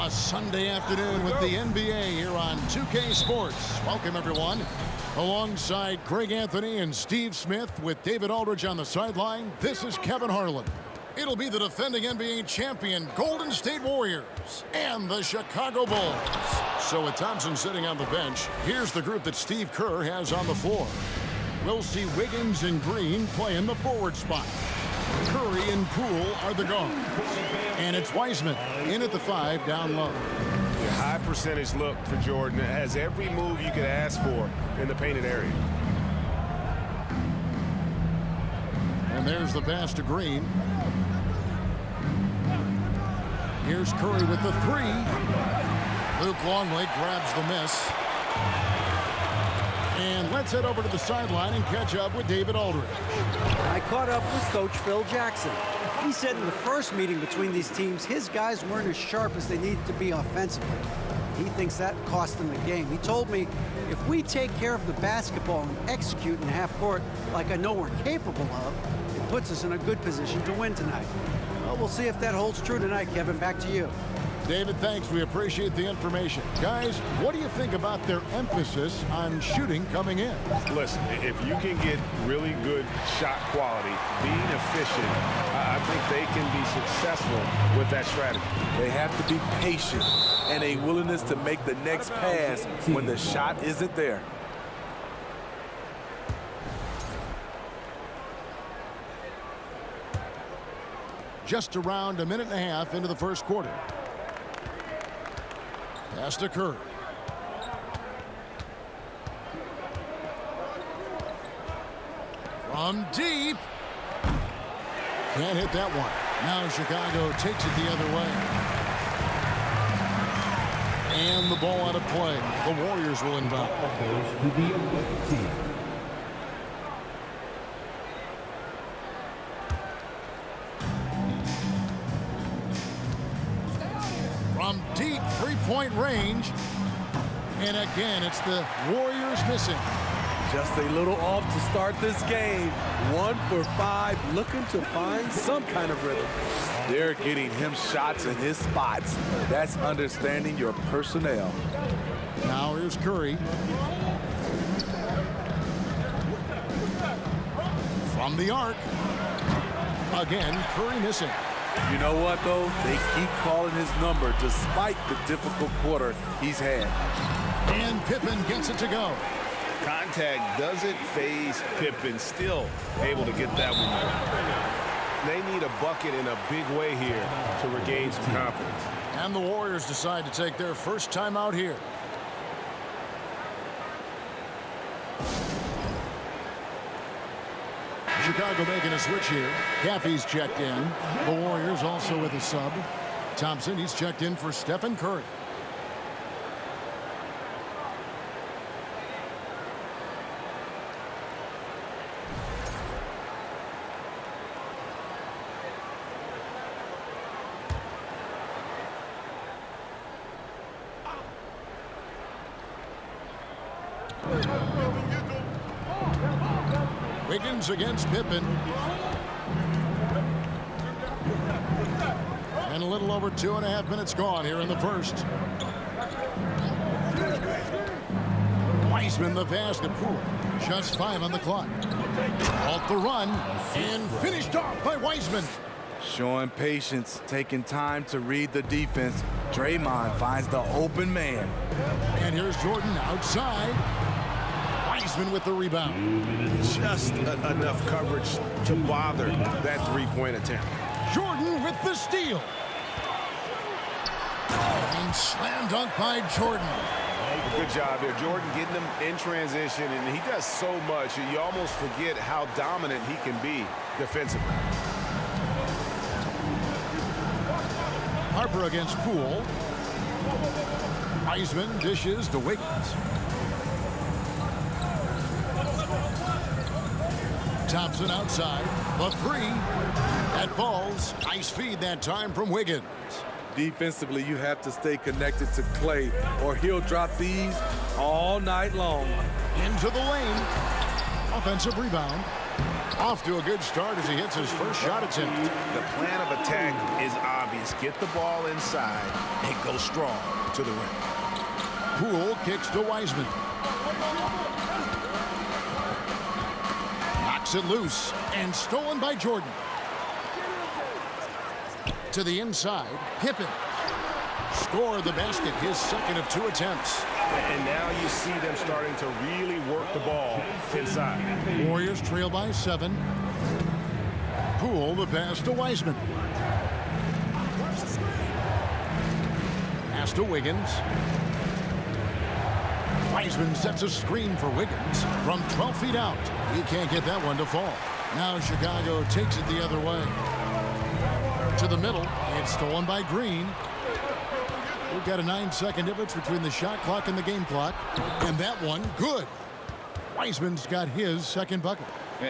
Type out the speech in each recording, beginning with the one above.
A Sunday afternoon with the NBA here on 2K Sports. Welcome, everyone. Alongside Greg Anthony and Steve Smith with David Aldridge on the sideline, this is Kevin Harlan. It'll be the defending NBA champion Golden State Warriors and the Chicago Bulls. So with Thompson sitting on the bench, here's the group that Steve Kerr has on the floor. We'll see Wiggins and Green play in the forward spot. Curry and Poole are the guards. And it's Wiseman in at the 5 down low. A high percentage look for Jordan. It has every move you could ask for in the painted area. And there's the pass to Green. Here's Curry with the 3. Luke Longley grabs the miss. And let's head over to the sideline and catch up with David Aldridge. I caught up with Coach Phil Jackson. He said in the first meeting between these teams, his guys weren't as sharp as they needed to be offensively. He thinks that cost them the game. He told me, if we take care of the basketball and execute in half court like I know we're capable of, it puts us in a good position to win tonight. Well, we'll see if that holds true tonight, Kevin. Back to you. David, thanks. We appreciate the information. Guys, what do you think about their emphasis on shooting coming in? Listen, if you can get really good shot quality, being efficient, I think they can be successful with that strategy. They have to be patient and a willingness to make the next pass when the shot isn't there. Just around a minute and a half into the first quarter. Pass to Curry. From deep. Can't hit that one. Now Chicago takes it the other way. And the ball out of play. The Warriors will inbound. From deep three-point range. And again, it's the Warriors missing. Just a little off to start this game. 1 for 5, looking to find some kind of rhythm. They're getting him shots in his spots. That's understanding your personnel. Now here's Curry. From the arc. Again, Curry missing. You know what, though? They keep calling his number despite the difficult quarter he's had. And Pippen gets it to go. Contact doesn't phase Pippen, still able to get that one. They need a bucket in a big way here to regain some confidence. And the Warriors decide to take their first time out here. Chicago making a switch here. Caffey's checked in. The Warriors also with a sub. Thompson, he's checked in for Stephen Curry. Wiggins against Pippen. And a little over 2.5 minutes gone here in the first. Wiseman the pass to Poole. Just 5 on the clock. Off the run and finished off by Wiseman. Showing patience, taking time to read the defense. Draymond finds the open man. And here's Jordan outside. Wiseman with the rebound. Just enough coverage to bother that three-point attempt. Jordan with the steal. And slam dunk by Jordan. Good job there. Jordan getting them in transition, and he does so much. You almost forget how dominant he can be defensively. Harper against Poole. Wiseman dishes to Wiggins. Thompson outside. The 3. That falls. Nice feed that time from Wiggins. Defensively, you have to stay connected to Clay, or he'll drop these all night long. Into the lane. Offensive rebound. Off to a good start as he hits his first shot attempt. The plan of attack is obvious. is get the ball inside and go strong to the rim. Poole kicks to Wiseman. Knocks it loose and stolen by Jordan. To the inside, Pippen. Score the basket, his second of 2 attempts. And now you see them starting to really work the ball inside. Warriors trail by 7. Poole the pass to Wiseman. Pass to Wiggins. Wiseman sets a screen for Wiggins from 12 feet out. He can't get that one to fall. Now Chicago takes it the other way. To the middle. It's stolen by Green. We've got a 9-second difference between the shot clock and the game clock. And that one, good. Wiseman's got his second bucket.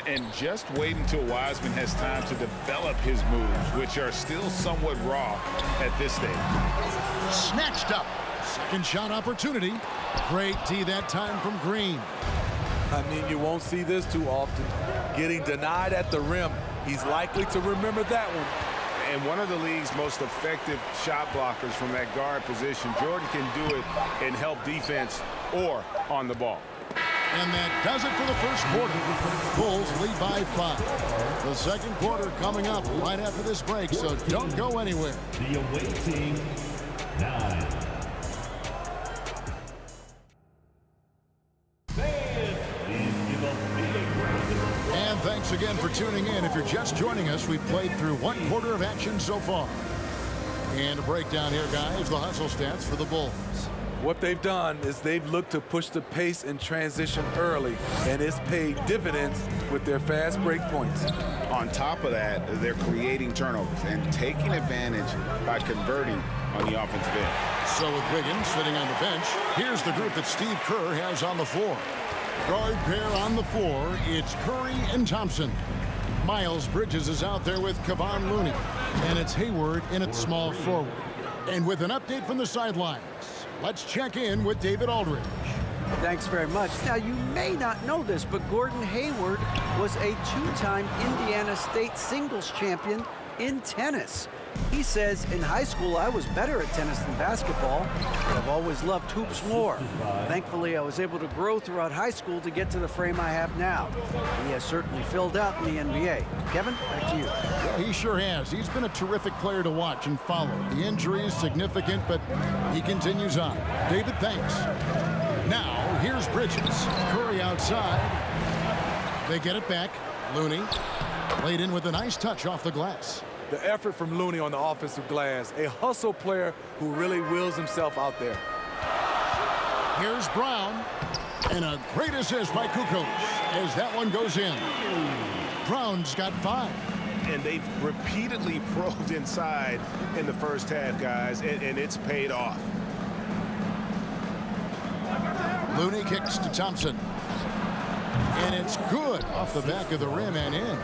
And just wait until Wiseman has time to develop his moves, which are still somewhat raw at this stage. Snatched up. Second shot opportunity. Great D that time from Green. I mean, you won't see this too often. Getting denied at the rim. He's likely to remember that one. And one of the league's most effective shot blockers from that guard position. Jordan can do it and help defense or on the ball. And that does it for the first quarter. Bulls lead by 5. The second quarter coming up right after this break, so don't go anywhere. The away team, 9. And thanks again for tuning in. If you're just joining us, we've played through 1 quarter of action so far. And a breakdown here, guys, the hustle stats for the Bulls. What they've done is they've looked to push the pace and transition early, and it's paid dividends with their fast break points. On top of that, they're creating turnovers and taking advantage by converting on the offensive end. So with Wiggins sitting on the bench, here's the group that Steve Kerr has on the floor. Guard pair on the floor, it's Curry and Thompson. Miles Bridges is out there with Kevon Looney, and it's Hayward in at small forward. And with an update from the sidelines, let's check in with David Aldridge. Thanks very much. Now, you may not know this, but Gordon Hayward was a 2-time Indiana State singles champion in tennis. He says, in high school, I was better at tennis than basketball, but I've always loved hoops more. Thankfully, I was able to grow throughout high school to get to the frame I have now. He has certainly filled out in the NBA. Kevin, back to you. Yeah, he sure has. He's been a terrific player to watch and follow. The injury is significant, but he continues on. David, thanks. Now, here's Bridges. Curry outside. They get it back. Looney laid in with a nice touch off the glass. The effort from Looney on the offensive glass, a hustle player who really wills himself out there. Here's Brown, and a great assist by Kukoc as that one goes in. Brown's got 5. And they've repeatedly probed inside in the first half, guys, and it's paid off. Looney kicks to Thompson. And it's good off the back of the rim and in.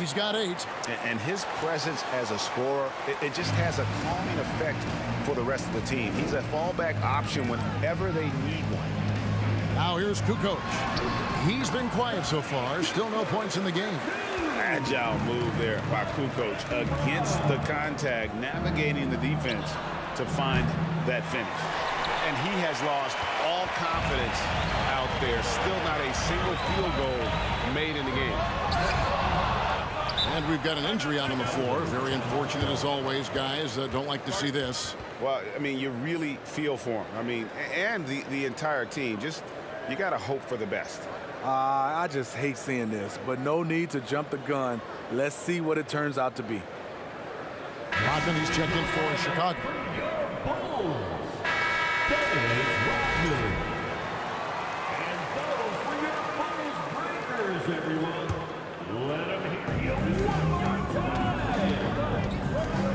He's got 8. And his presence as a scorer, it just has a calming effect for the rest of the team. He's a fallback option whenever they need one. Now here's Kukoc. He's been quiet so far. Still no points in the game. Agile move there by Kukoc against the contact, navigating the defense to find that finish. And he has lost all confidence out there. Still not a single field goal made in the game. And we've got an injury out on the floor. Very unfortunate as always, guys. Don't like to see this. Well, I mean, you really feel for him. I mean, and the entire team. Just, you got to hope for the best. I just hate seeing this, but no need to jump the gun. Let's see what it turns out to be. Rodman, he's checked in for Chicago.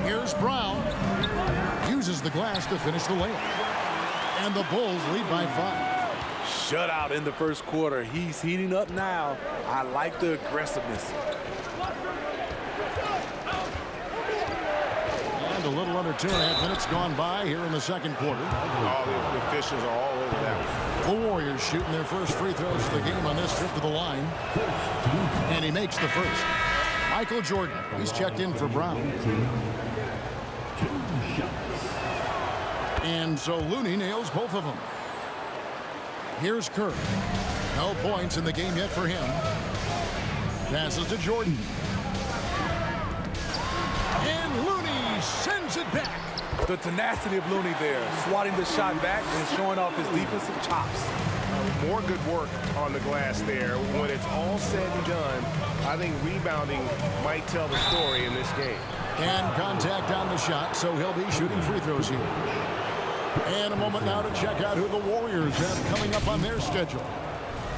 Here's Brown. Uses the glass to finish the layup. And the Bulls lead by 5. Shutout in the first quarter. He's heating up now. I like the aggressiveness. And a little under 2.5 minutes gone by here in the second quarter. All the officials are all over that one. The Warriors shooting their first free throws of the game on this trip to the line. And he makes the first. Michael Jordan, he's checked in for Brown. And so Looney nails both of them. Here's Kerr. No points in the game yet for him. Passes to Jordan. And Looney sends it back. The tenacity of Looney there, swatting the shot back and showing off his defensive chops. More good work on the glass there. When it's all said and done, I think rebounding might tell the story in this game. And contact on the shot, so he'll be shooting free throws here. And a moment now to check out who the Warriors have coming up on their schedule.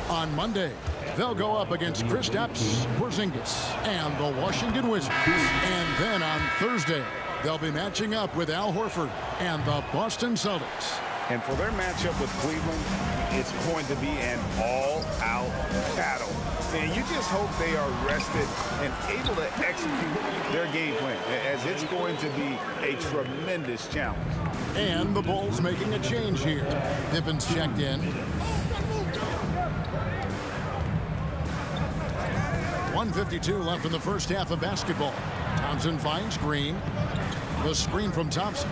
On Monday, they'll go up against Kristaps Porzingis and the Washington Wizards. And then on Thursday, they'll be matching up with Al Horford and the Boston Celtics. And for their matchup with Cleveland, it's going to be an all-out battle. And you just hope they are rested and able to execute their game plan, as it's going to be a tremendous challenge. And the Bulls making a change here. Pippen's checked in. 1:52 left in the first half of basketball. Thompson finds Green. The screen from Thompson.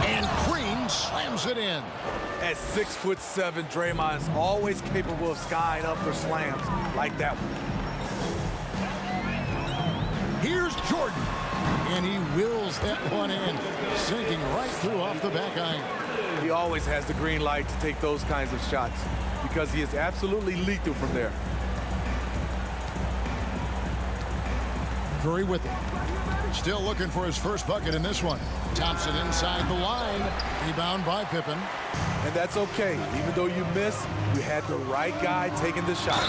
And Green slams it in. At 6'7", Draymond's always capable of skying up for slams like that one. Here's Jordan. And he wills that one in, sinking right through off the back iron. He always has the green light to take those kinds of shots because he is absolutely lethal from there. Curry with it. Still looking for his first bucket in this one. Thompson inside the line. Rebound by Pippen. And that's okay. Even though you miss, you had the right guy taking the shot.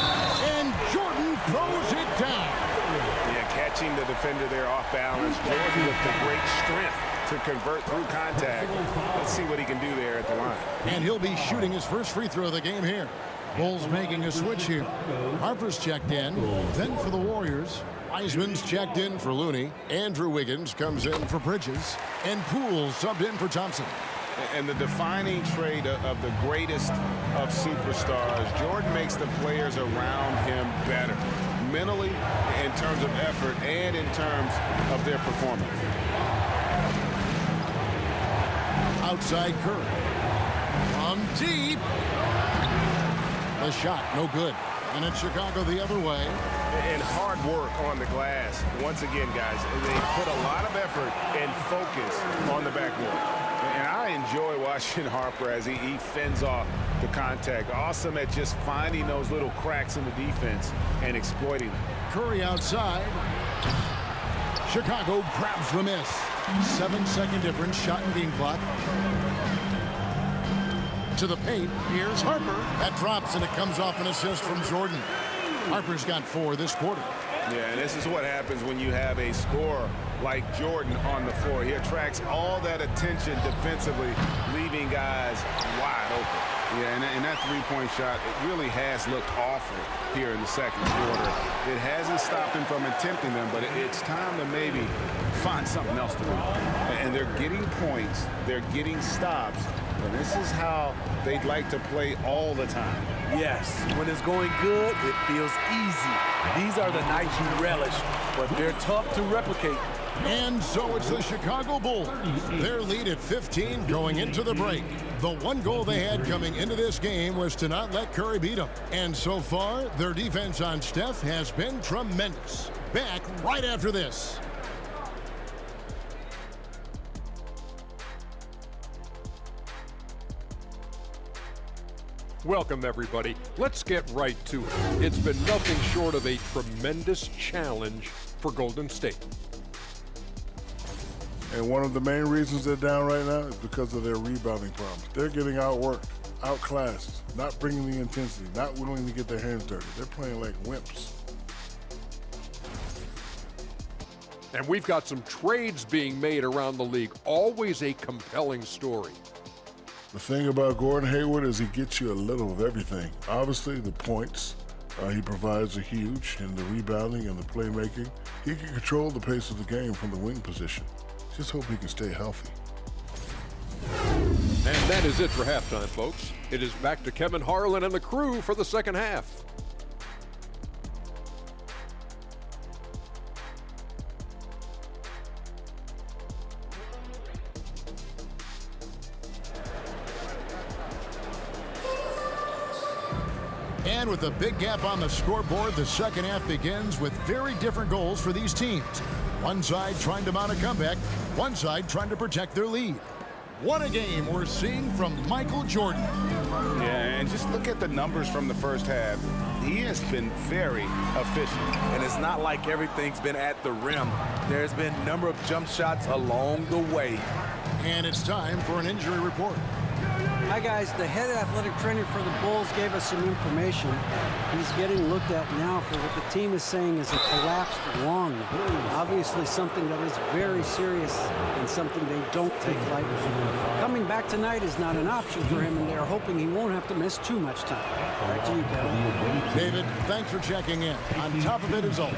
And Jordan throws it down. Yeah, catching the defender there off balance. Jordan with the great strength to convert through contact. Let's see what he can do there at the line. And he'll be shooting his first free throw of the game here. Bulls making a switch here. Harper's checked in. Then for the Warriors, Wiseman's checked in for Looney. Andrew Wiggins comes in for Bridges. And Poole subbed in for Thompson. And the defining trait of the greatest of superstars, Jordan makes the players around him better, mentally, in terms of effort, and in terms of their performance. Outside Curry. From deep. The shot, no good. And it's Chicago the other way. And hard work on the glass. Once again, guys, they put a lot of effort and focus on the backboard. And I enjoy watching Harper as he fends off the contact. Awesome at just finding those little cracks in the defense and exploiting them. Curry outside. Chicago grabs the miss. 7-second difference, shot and game clock. To the paint, here's Harper. That drops and it comes off an assist from Jordan. Harper's got 4 this quarter. Yeah, and this is what happens when you have a scorer like Jordan on the floor. He attracts all that attention defensively, leaving guys wide open. Yeah, and that three-point shot, it really has looked awful here in the second quarter. It hasn't stopped him from attempting them, but it's time to maybe find something else to do. And they're getting points, they're getting stops, and this is how they'd like to play all the time. Yes, when it's going good, it feels easy. These are the nights you relish, but they're tough to replicate. And so it's the Chicago Bulls. Their lead at 15 going into the break. The one goal they had coming into this game was to not let Curry beat them. And so far, their defense on Steph has been tremendous. Back right after this. Welcome, everybody. Let's get right to it. It's been nothing short of a tremendous challenge for Golden State. And one of the main reasons they're down right now is because of their rebounding problems. They're getting outworked, outclassed, not bringing the intensity, not willing to get their hands dirty. They're playing like wimps. And we've got some trades being made around the league. Always a compelling story. The thing about Gordon Hayward is he gets you a little of everything. Obviously, the points he provides are huge, and the rebounding and the playmaking. He can control the pace of the game from the wing position. Just hope he can stay healthy. And that is it for halftime, folks. It is back to Kevin Harlan and the crew for the second half. And with a big gap on the scoreboard, the second half begins with very different goals for these teams. One side trying to mount a comeback, one side trying to protect their lead. What a game we're seeing from Michael Jordan. Yeah, and just look at the numbers from the first half. He has been very efficient. And it's not like everything's been at the rim. There's been a number of jump shots along the way. And it's time for an injury report. Hi, guys. The head athletic trainer for the Bulls gave us some information. He's getting looked at now for what the team is saying is a collapsed lung. Obviously something that is very serious and something they don't take lightly. Coming back tonight is not an option for him, and they're hoping he won't have to miss too much time. Back to you, Kevin. David, thanks for checking in. On top of it as always.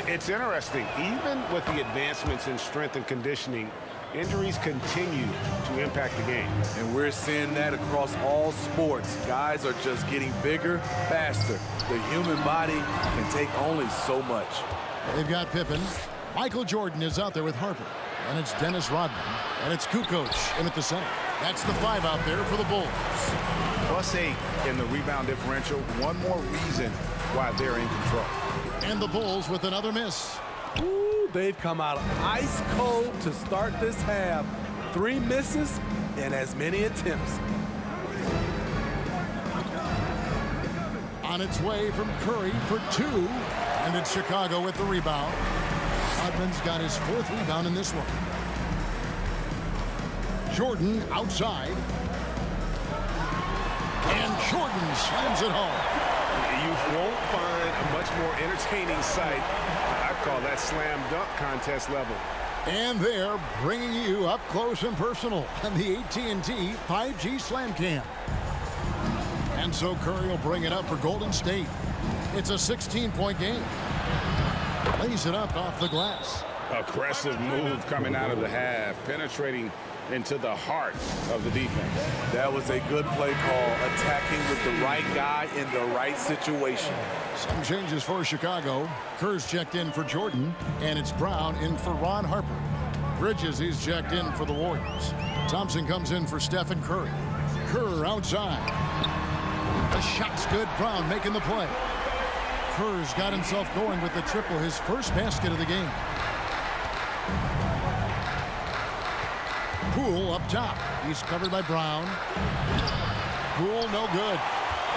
It's interesting. Even with the advancements in strength and conditioning, injuries continue to impact the game. And we're seeing that across all sports. Guys are just getting bigger, faster. The human body can take only so much. They've got Pippen. Michael Jordan is out there with Harper. And it's Dennis Rodman. And it's Kukoc in at the center. That's the 5 out there for the Bulls. +8 in the rebound differential. One more reason why they're in control. And the Bulls with another miss. Ooh, they've come out ice cold to start this half. 3 misses and as many attempts. On its way from Curry for 2. And it's Chicago with the rebound. Rodman's got his 4th rebound in this one. Jordan outside. And Jordan slams it home. You won't find a much more entertaining sight. I call that slam dunk contest level. And they're bringing you up close and personal on the AT&T 5G Slam Cam. And so Curry will bring it up for Golden State. It's a 16-point game. Lays it up off the glass. Aggressive move coming out of the half, penetrating into the heart of the defense. That was a good play call, attacking with the right guy in the right situation. Some changes for Chicago. Kerr's checked in for Jordan, and it's Brown in for Ron Harper. Bridges, he's checked in for the Warriors. Thompson comes in for Stephen Curry. Kerr outside. The shot's good. Brown making the play. Kerr's got himself going with the triple, his first basket of the game. Poole up top. He's covered by Brown. Poole no good.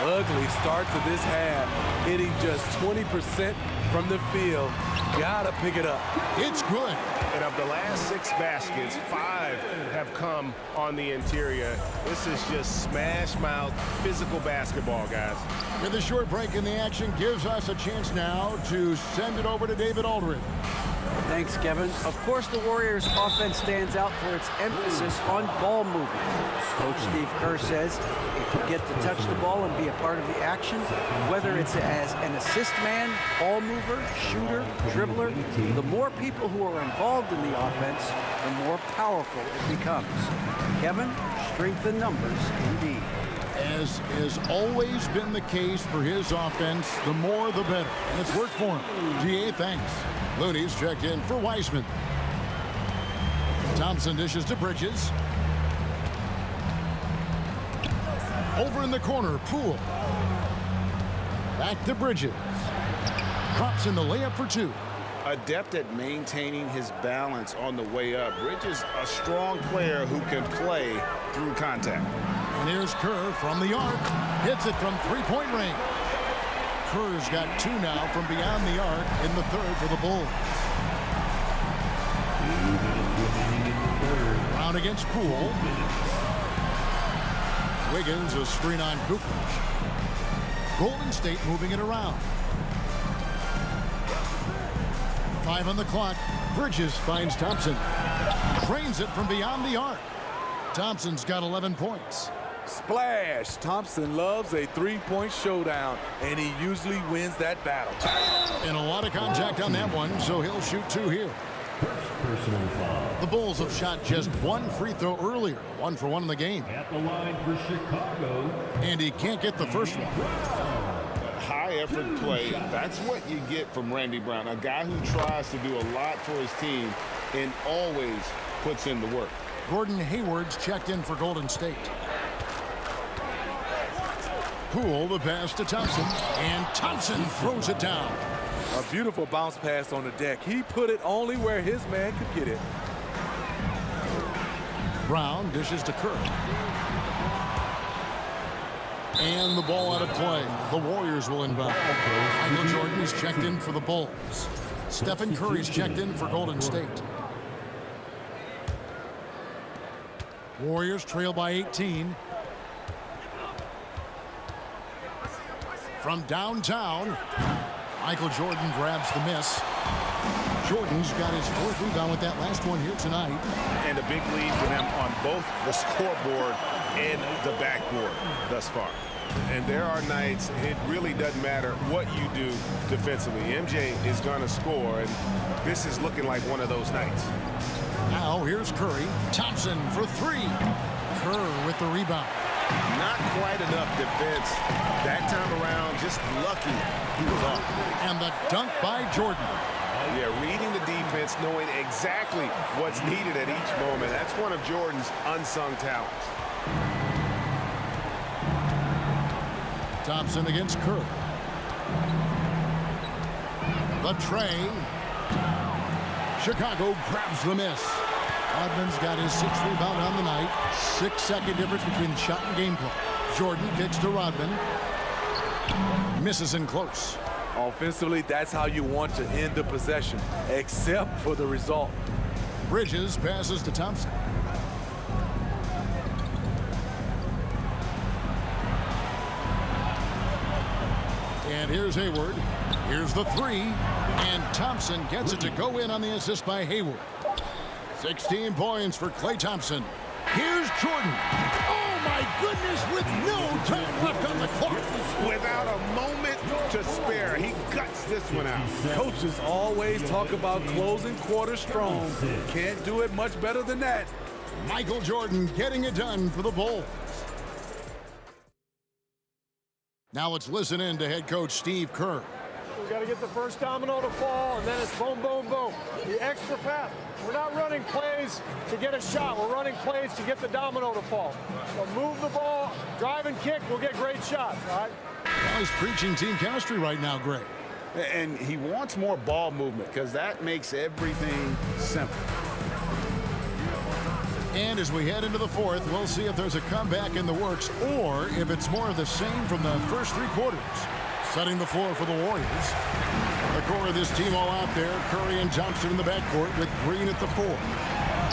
Ugly start to this half. Hitting just 20% from the field. Gotta pick it up. It's good. And of the last 6 baskets, 5 have come on the interior. This is just smash mouth physical basketball, guys. With a short break in the action gives us a chance now to send it over to David Aldridge. Thanks, Kevin. Of course, the Warriors' offense stands out for its emphasis on ball movement. Coach Steve Kerr says if you get to touch the ball and be a part of the action, whether it's as an assist man, ball mover, shooter, dribbler, the more people who are involved in the offense, the more powerful it becomes. Kevin, strength in numbers indeed. As has always been the case for his offense, the more the better. And it's worked for him. GA, thanks. Looney's checked in for Wiseman. Thompson dishes to Bridges. Over in the corner, Poole. Back to Bridges. Drops in the layup for 2. Adept at maintaining his balance on the way up. Bridges, a strong player who can play through contact. And here's Kerr from the arc. Hits it from 3-point range. Kerr's got 2 now from beyond the arc in the 3rd for the Bulls. Brown against Poole. Wiggins a screen on Kukoc. Golden State moving it around. 5 on the clock. Bridges finds Thompson. Drains it from beyond the arc. Thompson's got 11 points. Splash! Thompson loves a 3-point showdown, and he usually wins that battle. And a lot of contact on that one, so he'll shoot 2 here. Personal foul. The Bulls have shot just 1 free throw earlier, 1 for 1 in the game. At the line for Chicago. And he can't get the first one. High effort play. That's what you get from Randy Brown, a guy who tries to do a lot for his team and always puts in the work. Gordon Hayward's checked in for Golden State. Poole, the pass to Thompson. And Thompson throws it down. A beautiful bounce pass on the deck. He put it only where his man could get it. Brown dishes to Kerr. And the ball out of play. The Warriors will inbound. Michael Jordan is checked in for the Bulls. Stephen Curry's checked in for Golden State. Warriors trail by 18. From downtown, Michael Jordan grabs the miss. Jordan's got his 4th rebound with that last one here tonight. And a big lead for them on both the scoreboard and the backboard thus far. And there are nights it really doesn't matter what you do defensively. MJ is going to score, and this is looking like one of those nights. Now here's Curry. Thompson for 3. Kerr with the rebound. Not quite enough defense that time around. Just lucky he was off. And the dunk by Jordan. Yeah, reading the defense, knowing exactly what's needed at each moment. That's one of Jordan's unsung talents. Thompson against Kerr. The tray. Chicago grabs the miss. Rodman's got his 6th rebound on the night. 6-second difference between the shot and game clock. Jordan kicks to Rodman. Misses in close. Offensively, that's how you want to end the possession, except for the result. Bridges passes to Thompson. And here's Hayward. Here's the 3. And Thompson gets it to go in on the assist by Hayward. 16 points for Klay Thompson. Here's Jordan. Oh, my goodness, with no time left on the clock. Without a moment to spare, he guts this one out. Coaches always talk about closing quarter strong. Can't do it much better than that. Michael Jordan getting it done for the Bulls. Now let's listen in to head coach Steve Kerr. We got to get the first domino to fall, and then it's boom, boom, boom. The extra pass. We're not running plays to get a shot. We're running plays to get the domino to fall. So move the ball, drive and kick, we'll get great shots, all right? Well, he's preaching team chemistry right now, Greg. And he wants more ball movement because that makes everything simple. And as we head into the 4th, we'll see if there's a comeback in the works or if it's more of the same from the first 3 quarters. Setting the floor for the Warriors. The core of this team all out there. Curry and Thompson in the backcourt with Green at the 4.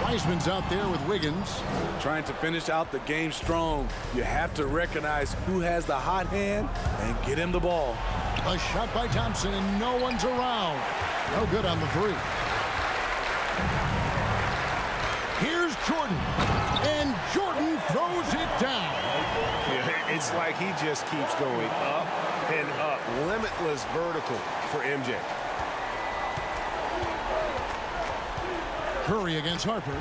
Wiseman's out there with Wiggins. Trying to finish out the game strong. You have to recognize who has the hot hand and get him the ball. A shot by Thompson and no one's around. No good on the 3. Here's Jordan. And Jordan throws it down. Yeah, it's like he just keeps going up and up. Limitless vertical for MJ. Curry against Harper.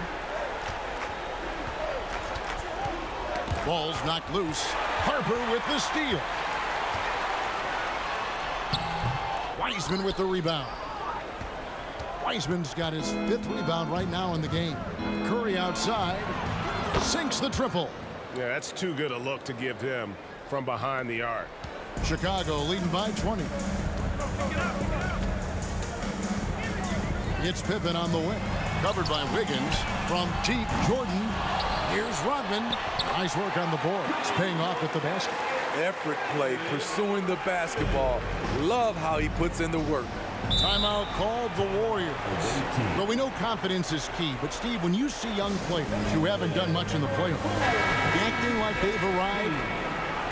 Ball's knocked loose. Harper with the steal. Wiseman with the rebound. Wiseman's got his 5th rebound right now in the game. Curry outside. Sinks the triple. Yeah, that's too good a look to give him from behind the arc. Chicago leading by 20. It's Pippen on the wing. Covered by Wiggins. From deep, Jordan. Here's Rodman. Nice work on the board. It's paying off with the basket. Effort play, pursuing the basketball. Love how he puts in the work. Timeout called the Warriors. Well, we know confidence is key, but Steve, when you see young players who haven't done much in the playoffs, acting like they've arrived,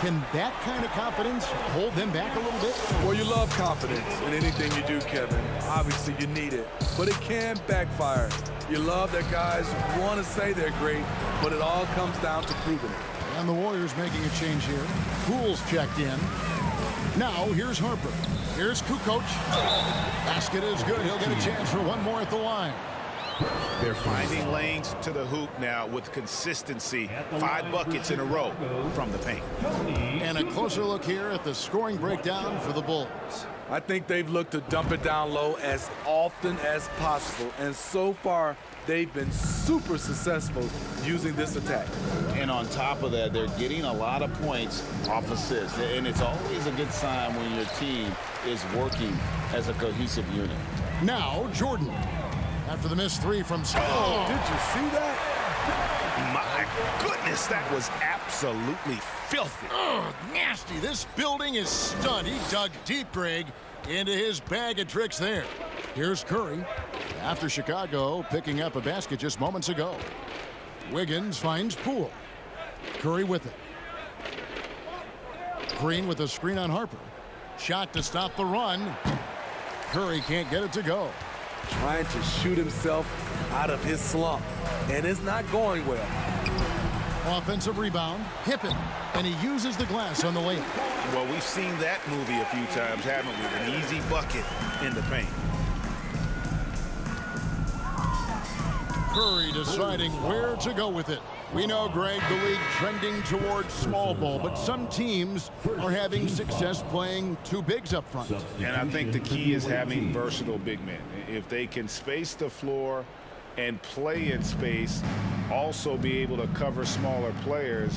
can that kind of confidence hold them back a little bit? Well, you love confidence in anything you do, Kevin. Obviously, you need it, but it can backfire. You love that guys want to say they're great, but it all comes down to proving it. And the Warriors making a change here. Poole's checked in. Now, here's Harper. Here's Kukoc. Basket is good. He'll get a chance for one more at the line. They're finding lanes to the hoop now with consistency. 5 buckets in a row from the paint. And a closer look here at the scoring breakdown for the Bulls. I think they've looked to dump it down low as often as possible, and so far they've been super successful using this attack. And on top of that, they're getting a lot of points off assists, and it's always a good sign when your team is working as a cohesive unit. Now Jordan. After the missed three from Scott. Oh, did you see that? My goodness, that was absolutely filthy. Ugh, nasty. This building is stunned. He dug deep, Greg, into his bag of tricks there. Here's Curry. After Chicago picking up a basket just moments ago. Wiggins finds Poole. Curry with it. Green with a screen on Harper. Shot to stop the run. Curry can't get it to go. Trying to shoot himself out of his slump, and it's not going well. Offensive rebound. Pippen. And he uses the glass on the layup. Well, we've seen that movie a few times, haven't we? An easy bucket in the paint. Curry deciding where to go with it. We know, Greg, the league trending towards small ball, but some teams are having success playing two bigs up front. And I think the key is having versatile big men. If they can space the floor and play in space, also be able to cover smaller players,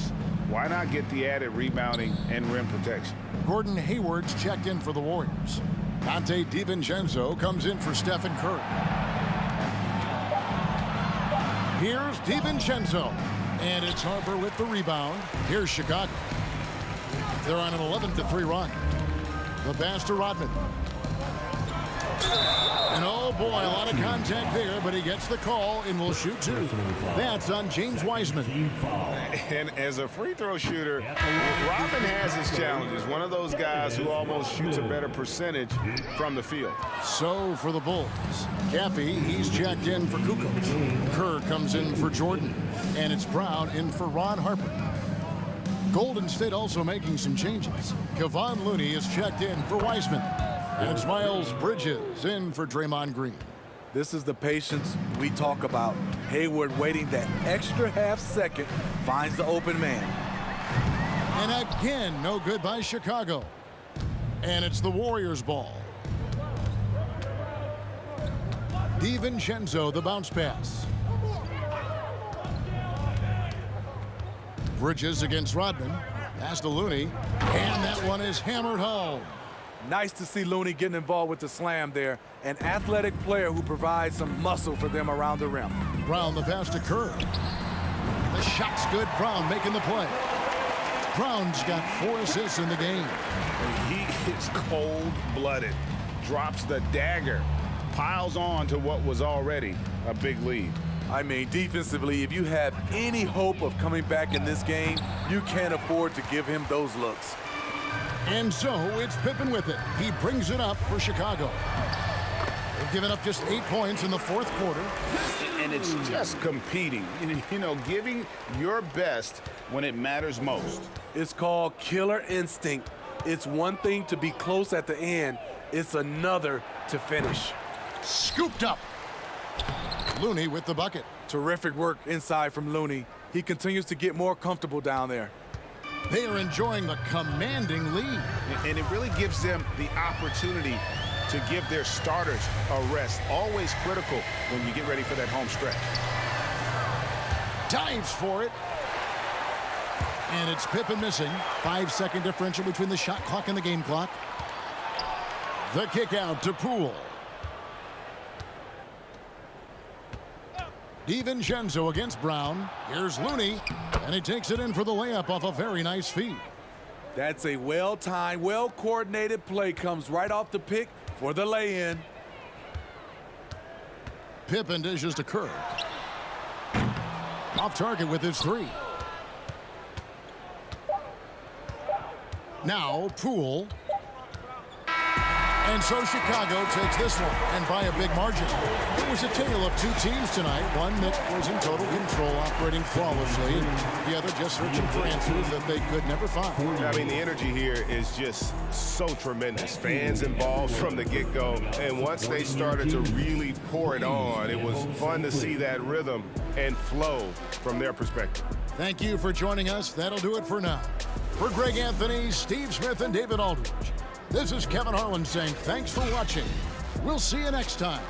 why not get the added rebounding and rim protection? Gordon Hayward's checked in for the Warriors. Dante DiVincenzo comes in for Stephen Curry. Here's DiVincenzo. And it's Harper with the rebound. Here's Chicago. They're on an 11-3 run. The pass to Rodman. And oh boy, a lot of contact there, but he gets the call and will shoot two. That's on James Wiseman. And as a free throw shooter, Rodman has his challenges. One of those guys who almost shoots a better percentage from the field. So for the Bulls, Caffey, he's checked in for Kukoc. Kerr comes in for Jordan. And it's Brown in for Ron Harper. Golden State also making some changes. Kevon Looney is checked in for Wiseman. And it's Miles Bridges in for Draymond Green. This is the patience we talk about. Hayward waiting that extra half second, finds the open man. And again, no good by Chicago. And it's the Warriors' ball. DiVincenzo, the bounce pass. Bridges against Rodman. Pass to Looney. And that one is hammered home. Nice to see Looney getting involved with the slam there. An athletic player who provides some muscle for them around the rim. Brown, the pass to Kerr. The shot's good. Brown making the play. Brown's got 4 assists in the game. He is cold-blooded. Drops the dagger. Piles on to what was already a big lead. I mean, defensively, if you have any hope of coming back in this game, you can't afford to give him those looks. And so it's Pippen with it. He brings it up for Chicago. They've given up just 8 points in the fourth quarter. And it's just competing, you know, giving your best when it matters most. It's called killer instinct. It's one thing to be close at the end. It's another to finish. Scooped up. Looney with the bucket. Terrific work inside from Looney. He continues to get more comfortable down there. They are enjoying the commanding lead. And it really gives them the opportunity to give their starters a rest. Always critical when you get ready for that home stretch. Dives for it. And it's Pippen missing. 5-second differential between the shot clock and the game clock. The kick out to Poole. DiVincenzo against Brown. Here's Looney, and he takes it in for the layup off a very nice feed. That's a well-timed, well-coordinated play. Comes right off the pick for the lay-in. Pippen dishes to Kerr. Off target with his 3. Now Poole. And so Chicago takes this one, and by a big margin. It was a tale of 2 teams tonight, one that was in total control, operating flawlessly, and the other just searching for answers that they could never find. I mean, the energy here is just so tremendous. Fans involved from the get-go, and once they started to really pour it on, it was fun to see that rhythm and flow from their perspective. Thank you for joining us. That'll do it for now. For Greg Anthony, Steve Smith, and David Aldridge, This is Kevin Harlan saying thanks for watching. We'll see you next time